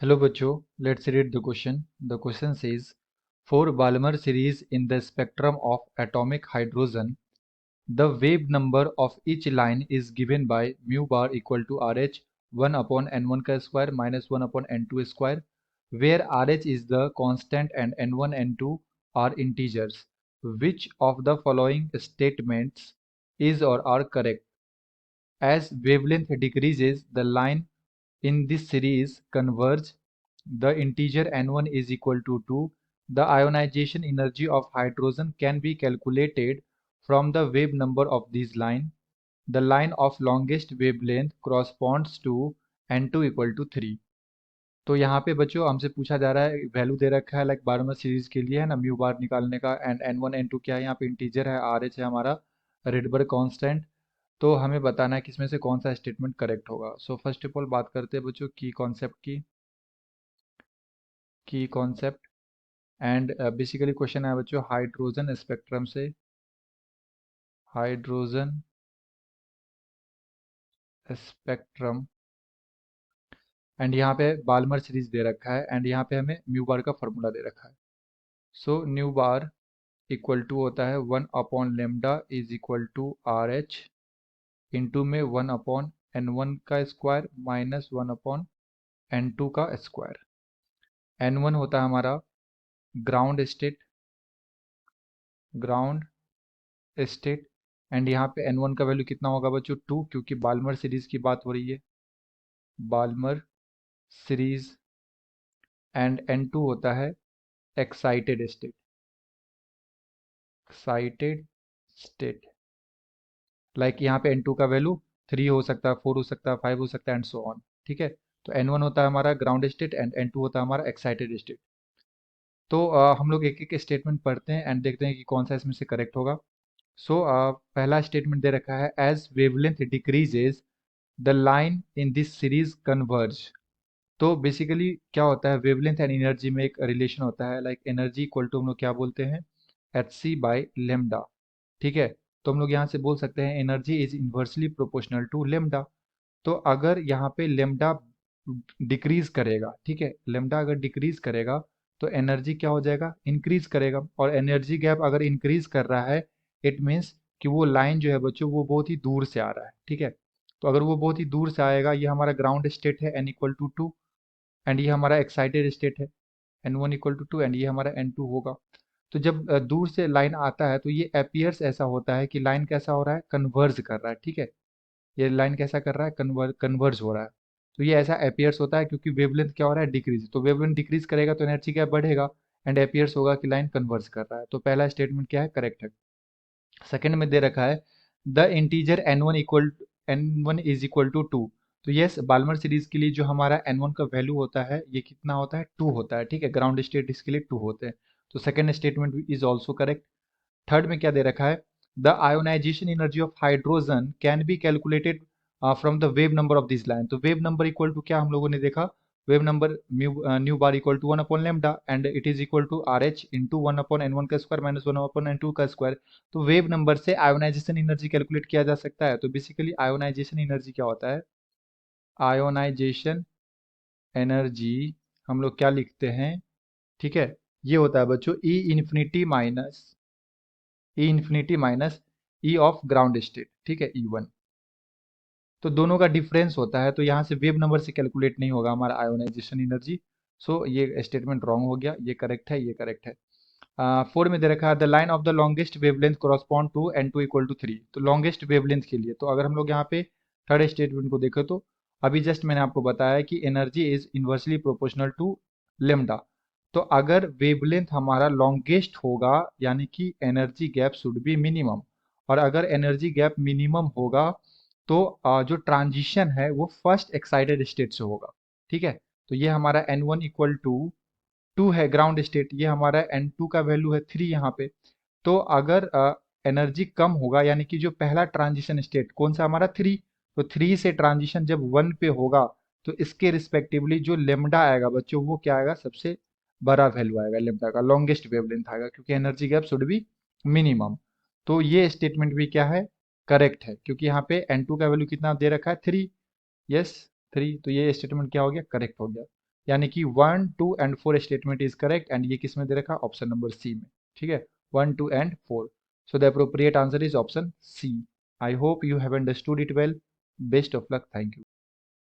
Hello बच्चों, let's read the question. The question says, for Balmer series in the spectrum of atomic hydrogen, the wave number of each line is given by mu bar equal to RH 1 upon n1 का square minus 1 upon n2 square, where RH is the constant and n1 n2 are integers. Which of the following statements is or are correct? As wavelength decreases, the line in this series converge. The integer n1 is equal to 2. The ionization energy of hydrogen can be calculated from the wave number of this line. The line of longest wavelength corresponds to n2 equal to 3. तो यहाँ पे बच्चों हमसे पूछा जा रहा है, value दे रखा है लाइक बारहवें सीरीज के लिए है ना, म्यू बार निकालने का, and N one N two क्या है, यहाँ पे इंटीजर है, आर एच है हमारा रेडबर्ग कांस्टेंट। तो हमें बताना है किसमें से कौन सा स्टेटमेंट करेक्ट होगा। सो फर्स्ट ऑफ ऑल बात करते हैं बच्चों की कॉन्सेप्ट एंड बेसिकली क्वेश्चन है बच्चों हाइड्रोजन स्पेक्ट्रम से, हाइड्रोजन स्पेक्ट्रम, एंड यहाँ पे बाल्मर सीरीज दे रखा है एंड यहाँ पे हमें म्यू बार का फॉर्मूला दे रखा है। So nu bar equal to होता है 1 upon lambda is equal to R H into में 1 अपॉन एन वन का square minus 1 upon N two का स्क्वायर। एन वन होता है हमारा ground state, ground state, and यहाँ पे एन वन का वैल्यू कितना होगा बच्चों 2, क्योंकि बाल्मर सीरीज की बात हो रही है, Balmer series. And N two होता है excited state, excited state. Like यहाँ पे एन टू का वैल्यू 3 हो सकता है, 4 हो सकता है, 5 हो सकता है एंड सो ऑन। ठीक है, तो एन वन होता है हमारा ground state and N two होता है हमारा एक्साइटेड स्टेट। तो हम लोग एक एक स्टेटमेंट पढ़ते हैं एंड देखते हैं कि कौन सा इसमें से करेक्ट होगा। सो पहला स्टेटमेंट दे रखा है, as wavelength decreases the line in this series converge. तो बेसिकली क्या होता है, वेवलेंथ एंड एनर्जी में एक रिलेशन होता है, लाइक एनर्जी इक्वल टू हम लोग क्या बोलते हैं, एच सी बाई लेमडा। ठीक है, तो हम लोग यहाँ से बोल सकते हैं energy is inversely proportional to lambda. तो अगर यहाँ पे लेमडा डिक्रीज करेगा, ठीक है, लेमडा अगर डिक्रीज करेगा तो एनर्जी क्या हो जाएगा, इंक्रीज करेगा। और एनर्जी गैप अगर इंक्रीज कर रहा है, इट मीन्स कि वो लाइन जो है बच्चों वो बहुत ही दूर से आ रहा है। ठीक है, तो अगर वो बहुत ही दूर से आएगा, ये हमारा ग्राउंड स्टेट है एन इक्वल टू 2, एंड ये हमारा एक्साइटेड स्टेट है N one equal to 2, and ये हमारा एन टू होगा। तो जब दूर से लाइन आता है तो ये अपीयर्स ऐसा होता है कि लाइन कैसा हो रहा है, कन्वर्ज कर रहा है। ठीक है, ये लाइन कैसा कर रहा है, कन्वर्ज हो रहा है। तो ये ऐसा अपीयर्स होता है क्योंकि वेवलेंथ क्या हो रहा है, डिक्रीज। तो वेवलेंथ डिक्रीज करेगा तो एनर्जी क्या बढ़ेगा, एंड अपीयर्स होगा कि लाइन कन्वर्ज कर रहा है। तो पहला स्टेटमेंट क्या है, करेक्ट है। सेकंड में दे रखा है, the integer N one is equal to 2। तो यस, बाल्मर सीरीज के लिए जो हमारा एन वन का वैल्यू होता है ये कितना होता है, 2 होता है। ठीक है, ग्राउंड स्टेट इसके लिए 2 होते हैं। तो second statement is also correct. Third में क्या दे रखा है, the ionization energy of hydrogen can be calculated from the wave number of this line. तो वेव नंबर इक्वल टू क्या हम लोगों ने देखा, wave number nu bar equal to 1 upon lambda and it is equal to R H into 1 upon N one का square minus 1 upon N two का square. तो wave number से ionisation energy calculate किया जा सकता है। तो बेसिकली आयोनाइजेशन एनर्जी क्या होता है, आयोनाइजेशन एनर्जी हम लोग क्या लिखते हैं, ठीक है, ये होता है बच्चों E infinity minus E of ground state. ठीक है, ई वन। तो दोनों का डिफरेंस होता है, तो यहाँ से वेव नंबर से कैलकुलेट नहीं होगा हमारा आयोनाइजेशन एनर्जी। सो ये स्टेटमेंट रॉन्ग हो गया, ये करेक्ट है, ये करेक्ट है। फोर में दे रखा है, the line of the longest wavelength correspond to N two equal to 3। तो लॉन्गेस्ट वेवलेंथ के लिए, तो अगर हम लोग यहाँ पे थर्ड स्टेटमेंट को देखें तो अभी जस्ट मैंने आपको बताया कि energy is inversely proportional to lambda. तो अगर वेवलेंथ हमारा लॉन्गेस्ट होगा यानी कि energy gap should be minimum, और अगर एनर्जी गैप मिनिमम होगा तो जो ट्रांजिशन है वो फर्स्ट एक्साइटेड स्टेट से होगा। ठीक है, तो ये हमारा एन वन इक्वल टू 2 है ग्राउंड स्टेट, ये हमारा एन टू का वैल्यू है 3 यहाँ पे। तो अगर एनर्जी कम होगा यानी कि जो पहला ट्रांजिशन स्टेट कौन सा हमारा 3, तो 3 से ट्रांजिशन जब 1 पे होगा तो इसके रिस्पेक्टिवली जो लेमडा आएगा बच्चों वो क्या आएगा, सबसे बड़ा वैल्यू आएगा लेमडा का, लॉन्गेस्ट वेवलेंथ आएगा, क्योंकि energy gap should be minimum. तो ये स्टेटमेंट भी क्या है, करेक्ट है, क्योंकि यहाँ पे एन टू का वैल्यू कितना दे रखा है, 3। यस, 3। तो ये स्टेटमेंट क्या हो गया, करेक्ट हो गया। यानी कि 1, 2 and 4 statement is correct, and ये किस में दे रखा, ऑप्शन नंबर सी में। ठीक है, 1, 2 and 4। So the appropriate answer is option C. I hope you have understood it well. Best of luck, thank you.